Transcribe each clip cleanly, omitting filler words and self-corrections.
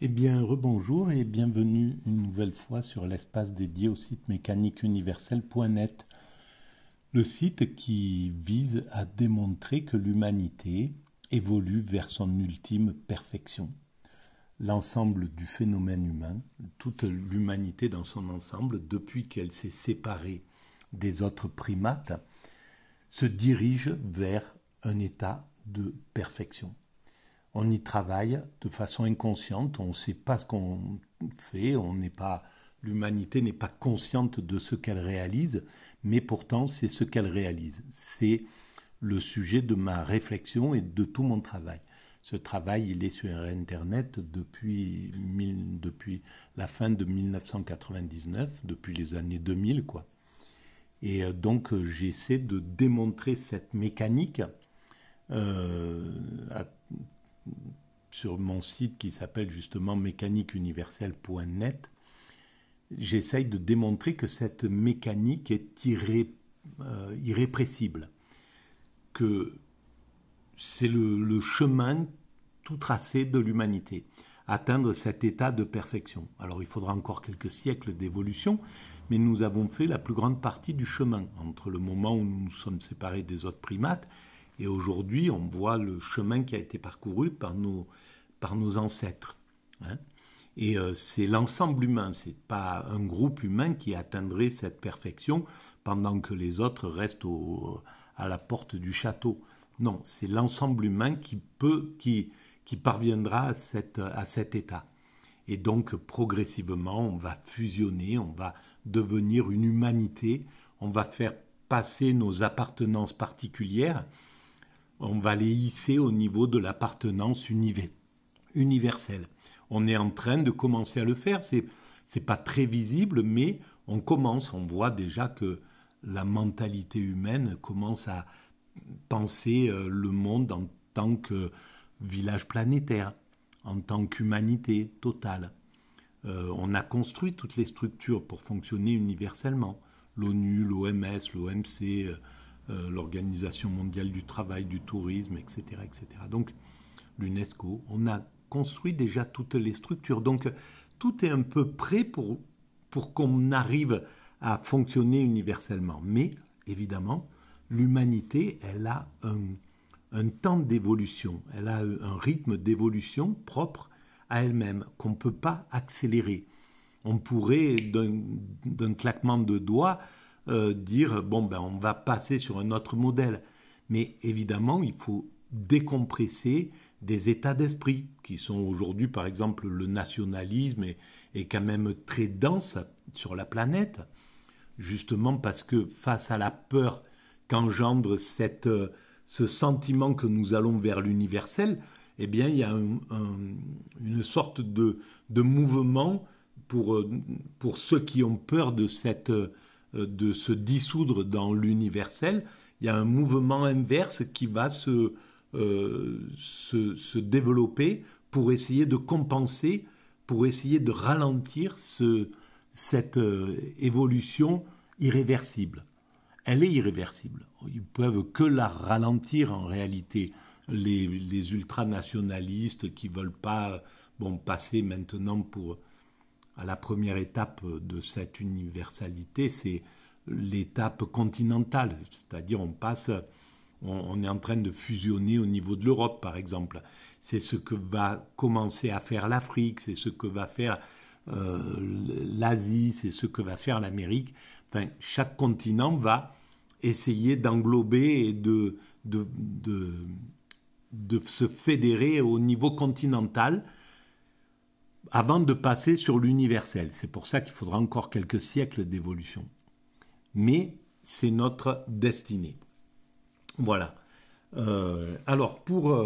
Eh bien, rebonjour et bienvenue une nouvelle fois sur l'espace dédié au site mécaniqueuniverselle.net, le site qui vise à démontrer que l'humanité évolue vers son ultime perfection. L'ensemble du phénomène humain, toute l'humanité dans son ensemble, depuis qu'elle s'est séparée des autres primates, se dirige vers un état de perfection. On y travaille de façon inconsciente, on ne sait pas ce qu'on fait, l'humanité n'est pas consciente de ce qu'elle réalise, mais pourtant c'est ce qu'elle réalise. C'est le sujet de ma réflexion et de tout mon travail. Ce travail, il est sur Internet depuis la fin de 1999, depuis les années 2000, quoi. Et donc j'essaie de démontrer cette mécanique euh, à sur mon site qui s'appelle justement mécaniqueuniverselle.net, j'essaye de démontrer que cette mécanique est irrépressible, que c'est le chemin tout tracé de l'humanité, atteindre cet état de perfection. Alors il faudra encore quelques siècles d'évolution, mais nous avons fait la plus grande partie du chemin entre le moment où nous nous sommes séparés des autres primates et aujourd'hui on voit le chemin qui a été parcouru par nos ancêtres. Hein. Et c'est l'ensemble humain, c'est pas un groupe humain qui atteindrait cette perfection pendant que les autres restent à la porte du château. Non, c'est l'ensemble humain qui parviendra à cet état. Et donc progressivement, on va fusionner, on va devenir une humanité, on va faire passer nos appartenances particulières, on va les hisser au niveau de l'appartenance universelle. On est en train de commencer à le faire, c'est pas très visible, mais on commence, on voit déjà que la mentalité humaine commence à penser le monde en tant que village planétaire, en tant qu'humanité totale. On a construit toutes les structures pour fonctionner universellement. L'ONU, l'OMS, l'OMC, l'Organisation mondiale du travail, du tourisme, etc., etc. Donc l'UNESCO, on a construit déjà toutes les structures. Donc tout est un peu prêt pour qu'on arrive à fonctionner universellement. Mais évidemment, l'humanité, elle a un temps d'évolution, elle a un rythme d'évolution propre à elle-même, qu'on ne peut pas accélérer. On pourrait, d'un claquement de doigts, dire, bon, ben, on va passer sur un autre modèle. Mais évidemment, il faut décompresser des états d'esprit qui sont aujourd'hui, par exemple, le nationalisme est quand même très dense sur la planète, justement parce que face à la peur qu'engendre ce sentiment que nous allons vers l'universel, eh bien, il y a une sorte de mouvement pour ceux qui ont peur de se dissoudre dans l'universel. Il y a un mouvement inverse qui va se développer pour essayer de compenser, pour essayer de ralentir cette évolution irréversible. Elle est irréversible. Ils ne peuvent que la ralentir en réalité. Les ultranationalistes qui ne veulent pas passer maintenant à la première étape de cette universalité, c'est l'étape continentale. C'est-à-dire on est en train de fusionner au niveau de l'Europe, par exemple. C'est ce que va commencer à faire l'Afrique, c'est ce que va faire l'Asie, c'est ce que va faire l'Amérique. Enfin, chaque continent va essayer d'englober et de se fédérer au niveau continental avant de passer sur l'universel. C'est pour ça qu'il faudra encore quelques siècles d'évolution. Mais c'est notre destinée. Voilà. Alors, pour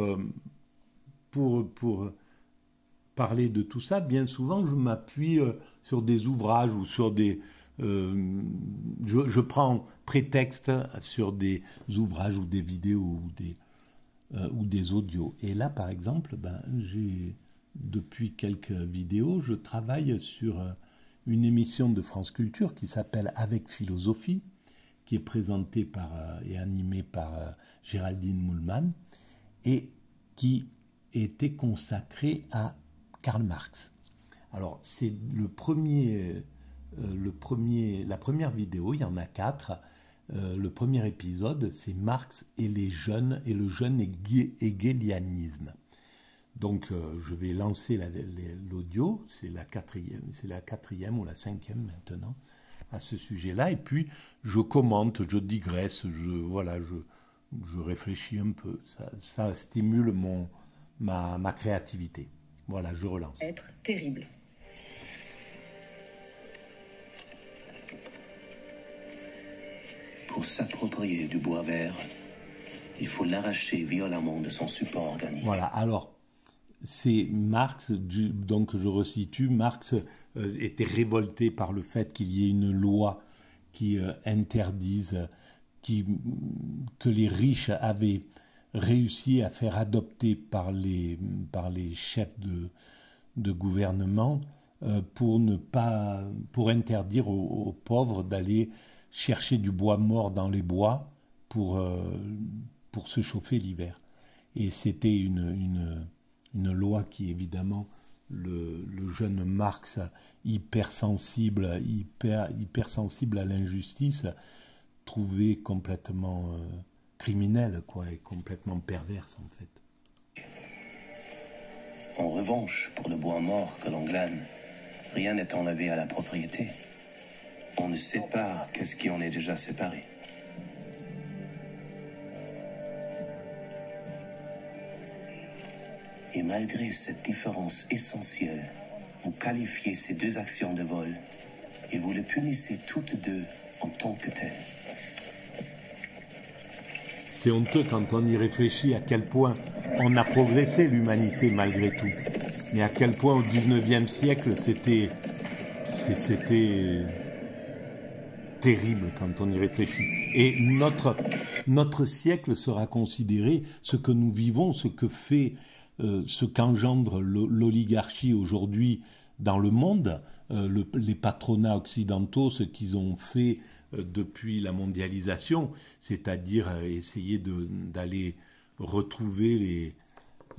parler de tout ça, bien souvent, je m'appuie sur des ouvrages ou sur je prends prétexte sur des ouvrages ou des vidéos ou des audios. Et là, par exemple, depuis quelques vidéos, je travaille sur une émission de France Culture qui s'appelle Avec Philosophie, qui est présentée et animée par Géraldine Moulman, et qui était consacrée à Karl Marx. Alors, c'est la première vidéo, il y en a 4. Le premier épisode, c'est Marx et les jeunes, et le jeune hegelianisme. Donc, je vais lancer l'audio, c'est la quatrième ou la 5e maintenant, à ce sujet-là, et puis je commente, je digresse, je réfléchis un peu, ça stimule ma créativité. Voilà, je relance. Être terrible. Pour s'approprier du bois vert, il faut l'arracher violemment de son support organique. Voilà, alors, c'est Marx, donc je resitue, Marx était révolté par le fait qu'il y ait une loi qui interdise, que les riches avaient réussi à faire adopter par les chefs de gouvernement pour interdire aux pauvres d'aller chercher du bois mort dans les bois pour se chauffer l'hiver. Et c'était une loi qui, évidemment, le jeune Marx, hypersensible à l'injustice, trouvait complètement criminelle, quoi, et complètement perverse, en fait. En revanche, pour le bois mort que l'on glane, rien n'est enlevé à la propriété. On ne sépare que ce qui en est déjà séparé. Et malgré cette différence essentielle, vous qualifiez ces deux actions de vol et vous les punissez toutes deux en tant que telles. C'est honteux quand on y réfléchit à quel point on a progressé l'humanité malgré tout. Mais à quel point au XIXe siècle c'était terrible quand on y réfléchit. Et notre siècle sera considéré, ce que nous vivons, ce qu'engendre l'oligarchie aujourd'hui dans le monde, les patronats occidentaux, ce qu'ils ont fait depuis la mondialisation, c'est-à-dire essayer d'aller retrouver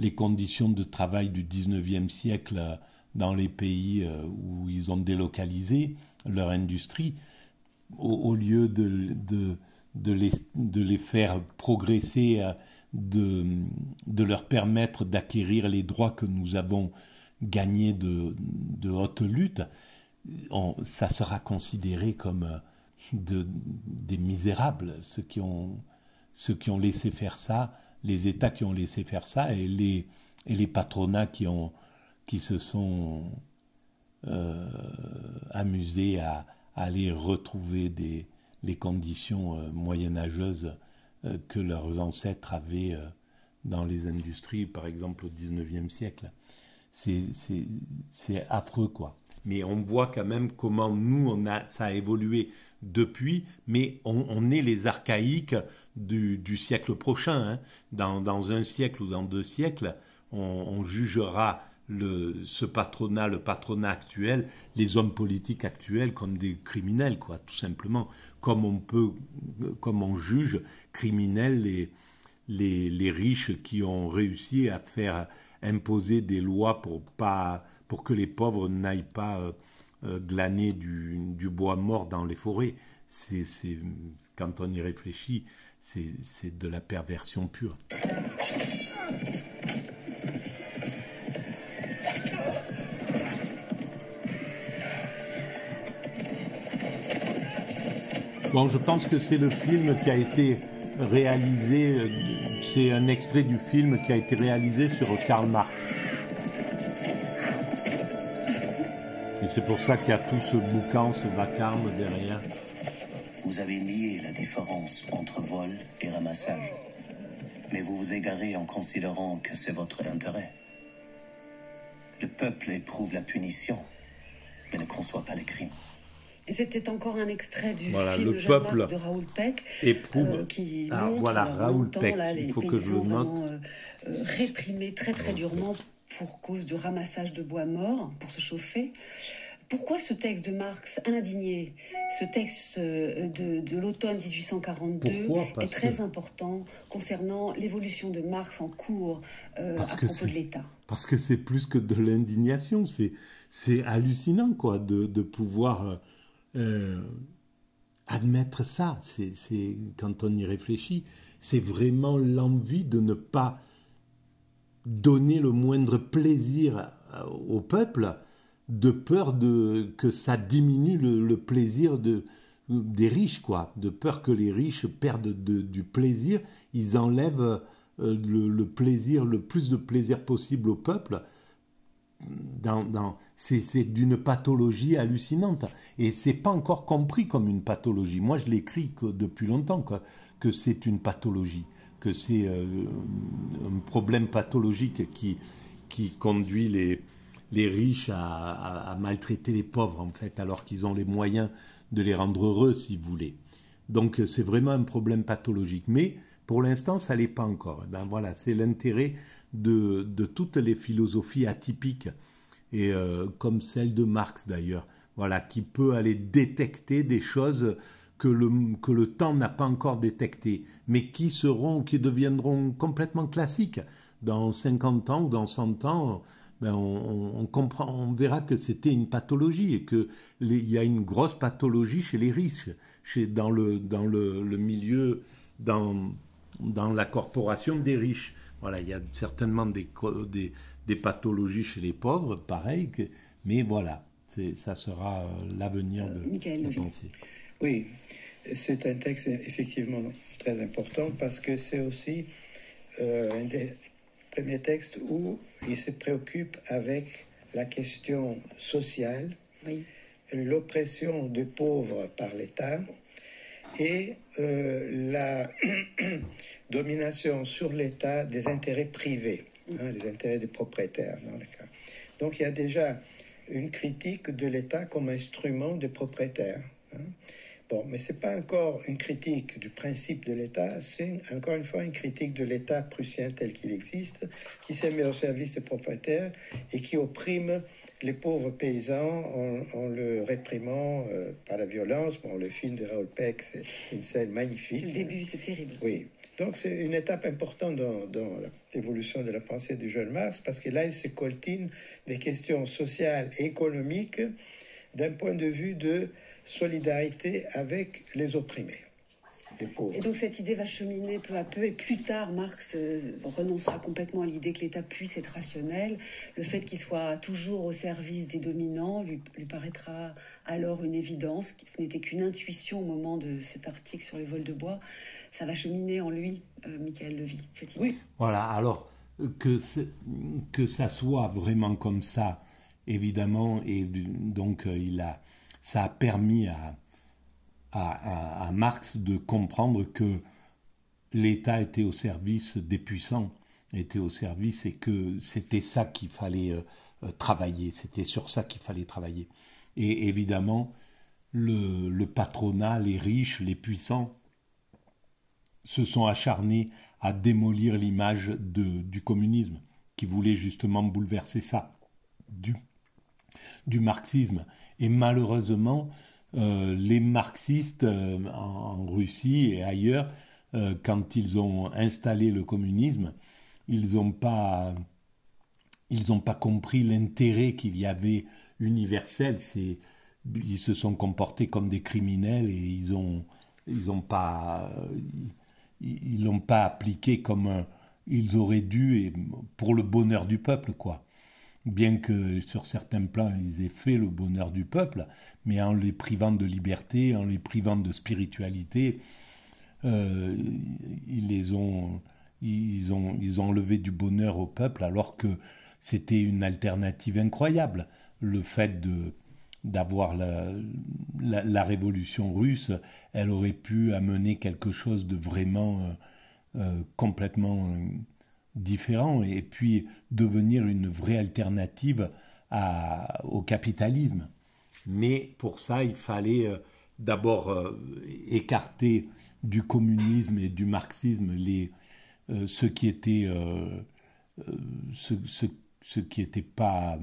les conditions de travail du XIXe siècle dans les pays où ils ont délocalisé leur industrie, au lieu de les faire progresser, de leur permettre d'acquérir les droits que nous avons gagnés de haute lutte, ça sera considéré comme des misérables, ceux qui ont laissé faire ça, les États qui ont laissé faire ça, et les patronats qui se sont amusés à aller retrouver les conditions moyenâgeuses que leurs ancêtres avaient dans les industries, par exemple au XIXe siècle. C'est affreux, quoi. Mais on voit quand même comment ça a évolué depuis, mais on est les archaïques du siècle prochain. Hein. Dans un siècle ou dans 2 siècles, on jugera le patronat actuel, les hommes politiques actuels comme des criminels, quoi, tout simplement. Comme on juge criminels les riches qui ont réussi à faire imposer des lois pour que les pauvres n'aillent pas glaner du bois mort dans les forêts. Quand on y réfléchit, c'est de la perversion pure. Bon, je pense que c'est le film qui a été réalisé, c'est un extrait du film qui a été réalisé sur Karl Marx. Et c'est pour ça qu'il y a tout ce boucan, ce vacarme derrière. Vous avez nié la différence entre vol et ramassage. Mais vous vous égarez en considérant que c'est votre intérêt. Le peuple éprouve la punition, mais ne conçoit pas le crime. Et c'était encore un extrait du voilà, film le Jeanne peuple Marc de Raoul Peck éprouve qui montre Raoul Peck, les paysans vraiment réprimés très durement pour cause de ramassage de bois mort pour se chauffer. Pourquoi ce texte de Marx indigné, ce texte de l'automne 1842 est très important concernant l'évolution de Marx en cours à propos de l'État? parce que c'est plus que de l'indignation, c'est hallucinant, quoi, de pouvoir admettre ça. Quand on y réfléchit, c'est vraiment l'envie de ne pas donner le moindre plaisir au peuple, de peur que ça diminue le plaisir des riches, quoi. De peur que les riches perdent du plaisir, ils enlèvent le plaisir, le plus de plaisir possible au peuple. C'est d'une pathologie hallucinante. Et c'est pas encore compris comme une pathologie. Moi, je l'écris depuis longtemps, que c'est une pathologie, que c'est un problème pathologique qui conduit les riches à maltraiter les pauvres, en fait, alors qu'ils ont les moyens de les rendre heureux, si vous voulez. Donc, c'est vraiment un problème pathologique. Mais, pour l'instant, ça ne l'est pas encore. Ben voilà, c'est l'intérêt de toutes les philosophies atypiques, et comme celle de Marx, d'ailleurs, voilà, qui peut aller détecter des choses que le temps n'a pas encore détectées, mais qui deviendront complètement classiques. Dans 50 ans ou dans 100 ans, ben on verra que c'était une pathologie et qu'il y a une grosse pathologie chez les riches, dans le milieu, dans la corporation des riches. Voilà, il y a certainement des pathologies chez les pauvres, pareil, mais voilà, ça sera l'avenir de la pensée. Oui, c'est un texte effectivement très important parce que c'est aussi un des premiers textes où il se préoccupe avec la question sociale, oui, l'oppression des pauvres par l'État et la domination sur l'État des intérêts privés, les intérêts des propriétaires dans le cas. Donc il y a déjà une critique de l'État comme instrument des propriétaires. Bon, mais ce n'est pas encore une critique du principe de l'État, c'est encore une fois une critique de l'État prussien tel qu'il existe, qui s'est mis au service des propriétaires et qui opprime les pauvres paysans en le réprimant par la violence. Bon, le film de Raoul Peck, c'est une scène magnifique. C'est le début, c'est terrible. Oui. Donc c'est une étape importante dans l'évolution de la pensée du jeune Marx, parce que là, il se coltine des questions sociales et économiques d'un point de vue de solidarité avec les opprimés, les pauvres. Et donc cette idée va cheminer peu à peu, et plus tard, Marx renoncera complètement à l'idée que l'État puisse être rationnel. Le fait qu'il soit toujours au service des dominants lui paraîtra alors une évidence. Ce n'était qu'une intuition au moment de cet article sur les vols de bois. Ça va cheminer en lui, Michael Levy, cette idée. Oui. Voilà, alors que ça soit vraiment comme ça, évidemment, et donc ça a permis à Marx de comprendre que l'État était au service des puissants, était au service, et que c'était ça qu'il fallait travailler, c'était sur ça qu'il fallait travailler. Et évidemment, le patronat, les riches, les puissants se sont acharnés à démolir l'image du communisme, qui voulait justement bouleverser ça, du marxisme. Et malheureusement, les marxistes en Russie et ailleurs, quand ils ont installé le communisme, ils n'ont pas compris l'intérêt qu'il y avait universel. Ils se sont comportés comme des criminels et ils l'ont pas appliqué comme ils auraient dû, et pour le bonheur du peuple, quoi. Bien que sur certains plans ils aient fait le bonheur du peuple, mais en les privant de liberté, en les privant de spiritualité, ils ont enlevé du bonheur au peuple, alors que c'était une alternative incroyable. Le fait d'avoir la révolution russe, elle aurait pu amener quelque chose de vraiment complètement différent, et puis devenir une vraie alternative au capitalisme. Mais pour ça, il fallait d'abord écarter du communisme et du marxisme ce qui était pas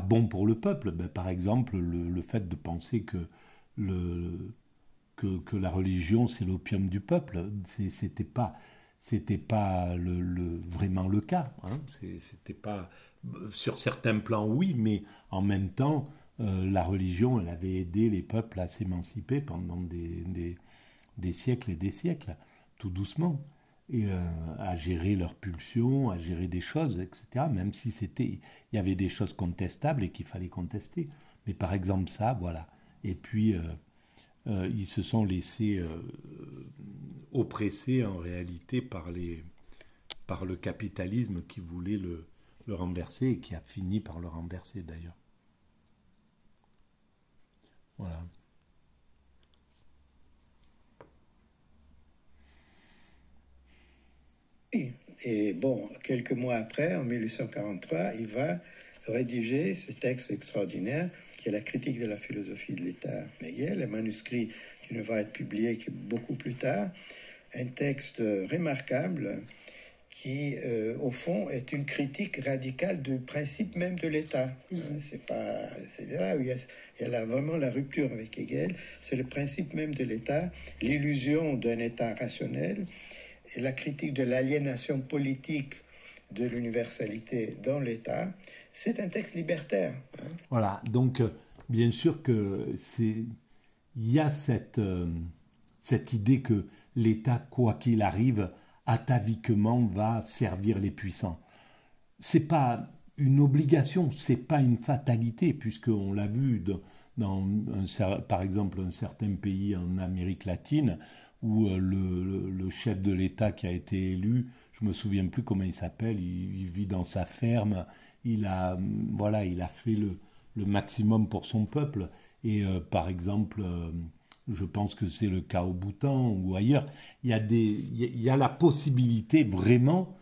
bon pour le peuple. Ben, par exemple, le fait de penser que la religion c'est l'opium du peuple, c'était pas vraiment le cas. Hein. C'était pas sur certains plans, oui, mais en même temps, la religion, elle avait aidé les peuples à s'émanciper pendant des siècles et des siècles, tout doucement, et à gérer leurs pulsions, à gérer des choses, etc. Même si il y avait des choses contestables et qu'il fallait contester. Mais par exemple ça, voilà. Et puis ils se sont laissés oppresser en réalité par le capitalisme qui voulait le renverser et qui a fini par le renverser d'ailleurs. Voilà. Et bon, quelques mois après, en 1843, il va rédiger ce texte extraordinaire qui est la critique de la philosophie de l'État Hegel, un manuscrit qui ne va être publié que beaucoup plus tard, un texte remarquable qui, au fond, est une critique radicale du principe même de l'État. C'est là où il y a là vraiment la rupture avec Hegel. C'est le principe même de l'État, l'illusion d'un État rationnel et la critique de l'aliénation politique de l'universalité dans l'État. C'est un texte libertaire. Hein. Voilà, donc bien sûr que il y a cette idée que l'État, quoi qu'il arrive, ataviquement va servir les puissants. C'est pas une obligation, c'est pas une fatalité, puisqu'on l'a vu par exemple un certain pays en Amérique latine où le chef de l'État qui a été élu, je me souviens plus comment il s'appelle, il vit dans sa ferme, il a fait le maximum pour son peuple. Et par exemple, je pense que c'est le cas au Bhoutan ou ailleurs, il y a la possibilité vraiment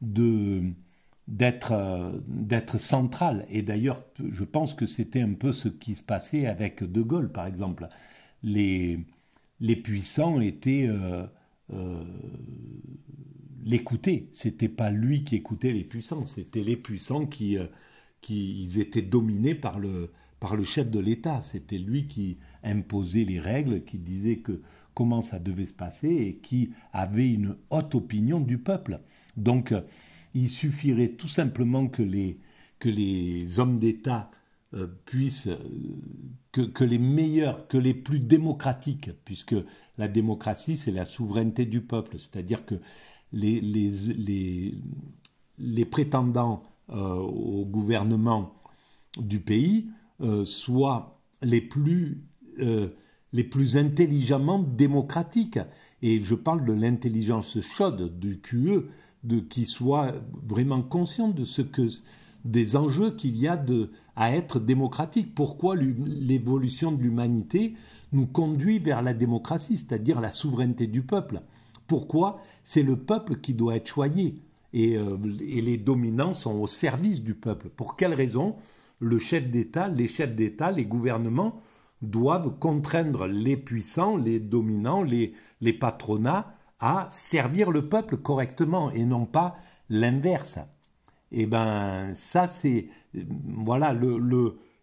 d'être central. Et d'ailleurs, je pense que c'était un peu ce qui se passait avec De Gaulle, par exemple. Les puissants l'écoutaient. C'était pas lui qui écoutait les puissants, c'était les puissants qui ils étaient dominés par le chef de l'État. C'était lui qui imposait les règles, qui disait comment ça devait se passer et qui avait une haute opinion du peuple. Donc, il suffirait tout simplement que les hommes d'État puissent, que les meilleurs, que les plus démocratiques, puisque la démocratie, c'est la souveraineté du peuple, c'est-à-dire que les prétendants au gouvernement du pays soient les plus intelligemment démocratiques. Et je parle de l'intelligence chaude du QE, qui soit vraiment conscient des enjeux qu'il y a à être démocratique. Pourquoi l'évolution de l'humanité nous conduit vers la démocratie, c'est-à-dire la souveraineté du peuple. Pourquoi c'est le peuple qui doit être choyé et les dominants sont au service du peuple. Pour quelle raison les chefs d'État, les gouvernements doivent contraindre les puissants, les dominants, les patronats à servir le peuple correctement et non pas l'inverse. Et ben ça c'est voilà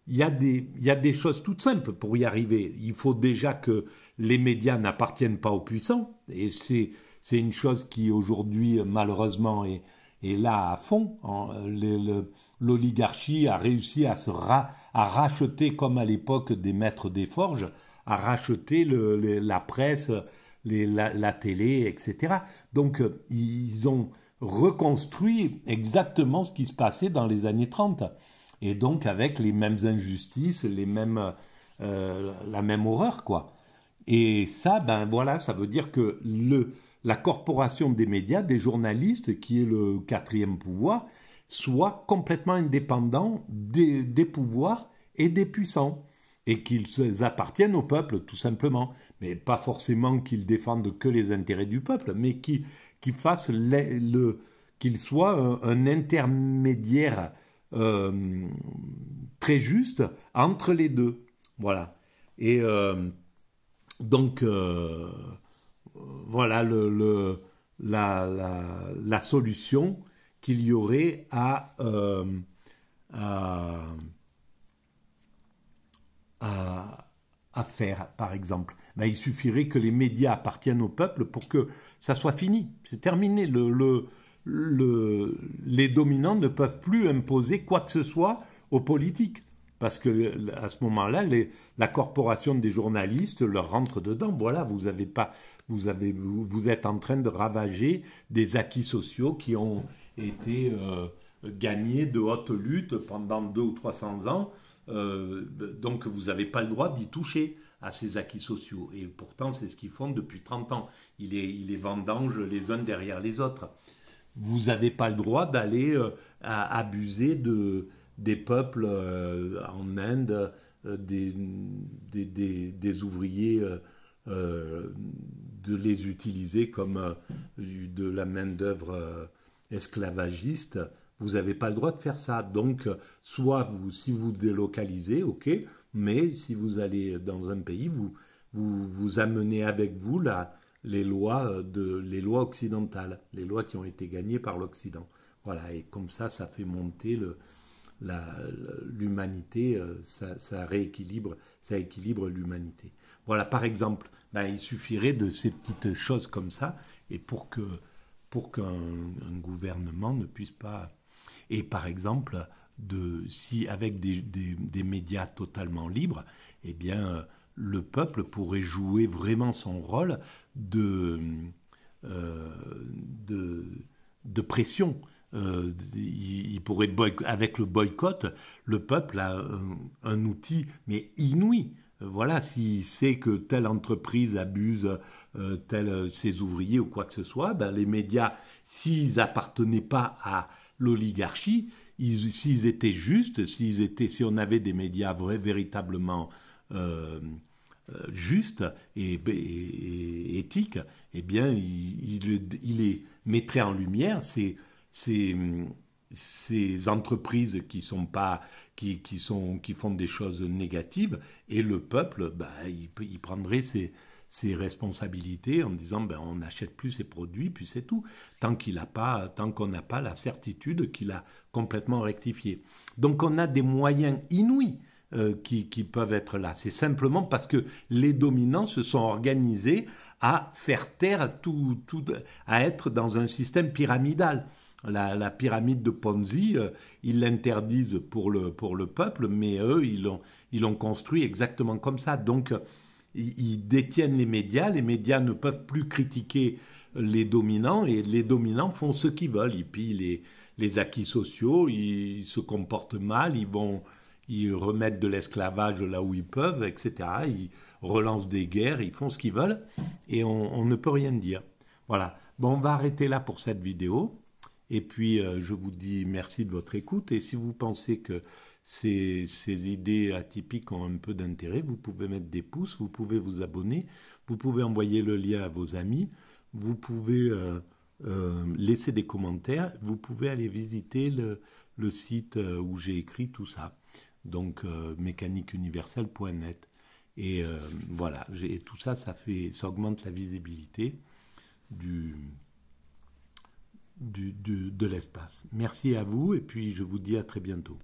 il y a des choses toutes simples pour y arriver. Il faut déjà que les médias n'appartiennent pas aux puissants et c'est une chose qui aujourd'hui malheureusement est là à fond. L'oligarchie a réussi à racheter, comme à l'époque des maîtres des forges, à racheter la presse, la télé, etc. Donc ils ont reconstruit exactement ce qui se passait dans les années 30. Et donc avec les mêmes injustices, la même horreur, quoi. Et ça, ben voilà, ça veut dire que la corporation des médias, des journalistes, qui est le quatrième pouvoir, soit complètement indépendant des pouvoirs et des puissants. Et qu'ils appartiennent au peuple, tout simplement. Mais pas forcément qu'ils défendent que les intérêts du peuple, mais qu'ils fassent qu'ils soient un intermédiaire très juste entre les deux. Voilà. Et donc, voilà la solution qu'il y aurait à la, à faire, par exemple? Ben, il suffirait que les médias appartiennent au peuple pour que ça soit fini. C'est terminé. Les dominants ne peuvent plus imposer quoi que ce soit aux politiques. Parce que à ce moment-là, la corporation des journalistes leur rentre dedans. Voilà, vous êtes en train de ravager des acquis sociaux qui ont été gagnés de haute lutte pendant 200 ou 300 ans. Donc vous n'avez pas le droit d'y toucher à ces acquis sociaux. Et pourtant, c'est ce qu'ils font depuis 30 ans. Ils les vendangent les uns derrière les autres. Vous n'avez pas le droit d'aller abuser des peuples en Inde, des ouvriers, de les utiliser comme de la main-d'œuvre esclavagiste. Vous n'avez pas le droit de faire ça. Donc, soit si vous délocalisez, ok, mais si vous allez dans un pays, vous amenez avec vous les lois occidentales, les lois qui ont été gagnées par l'Occident. Voilà, et comme ça fait monter l'humanité, ça équilibre l'humanité. Voilà, par exemple, il suffirait de ces petites choses comme ça, et pour qu'un gouvernement ne puisse pas... Et par exemple, si avec des médias totalement libres, eh bien, le peuple pourrait jouer vraiment son rôle de pression. Il pourrait avec le boycott, le peuple a un outil mais inouï. Voilà, s'il sait que telle entreprise abuse ses ouvriers ou quoi que ce soit, les médias, s'ils n'appartenaient pas à l'oligarchie, s'ils étaient justes, si on avait des médias véritablement justes et éthiques, eh bien, il les mettrait en lumière, ces entreprises qui font des choses négatives, et le peuple, il prendrait ses responsabilités en disant on n'achète plus ces produits, puis c'est tout, tant qu'on n'a pas la certitude qu'il a complètement rectifié. Donc on a des moyens inouïs qui peuvent être là. C'est simplement parce que les dominants se sont organisés à faire taire à être dans un système pyramidal. La pyramide de Ponzi, ils l'interdisent pour le peuple, mais eux, ils l'ont construit exactement comme ça. Donc, ils détiennent les médias ne peuvent plus critiquer les dominants, et les dominants font ce qu'ils veulent. Ils pillent les acquis sociaux, ils se comportent mal, ils remettent de l'esclavage là où ils peuvent, etc. Ils relancent des guerres, ils font ce qu'ils veulent, et on ne peut rien dire. Voilà. Bon, on va arrêter là pour cette vidéo. Et puis, je vous dis merci de votre écoute. Et si vous pensez que ces idées atypiques ont un peu d'intérêt, vous pouvez mettre des pouces, vous pouvez vous abonner, vous pouvez envoyer le lien à vos amis, vous pouvez laisser des commentaires, vous pouvez aller visiter le site où j'ai écrit tout ça, donc mécaniqueuniverselle.net. Et voilà, tout ça, ça augmente la visibilité de l'espace. Merci à vous, et puis je vous dis à très bientôt.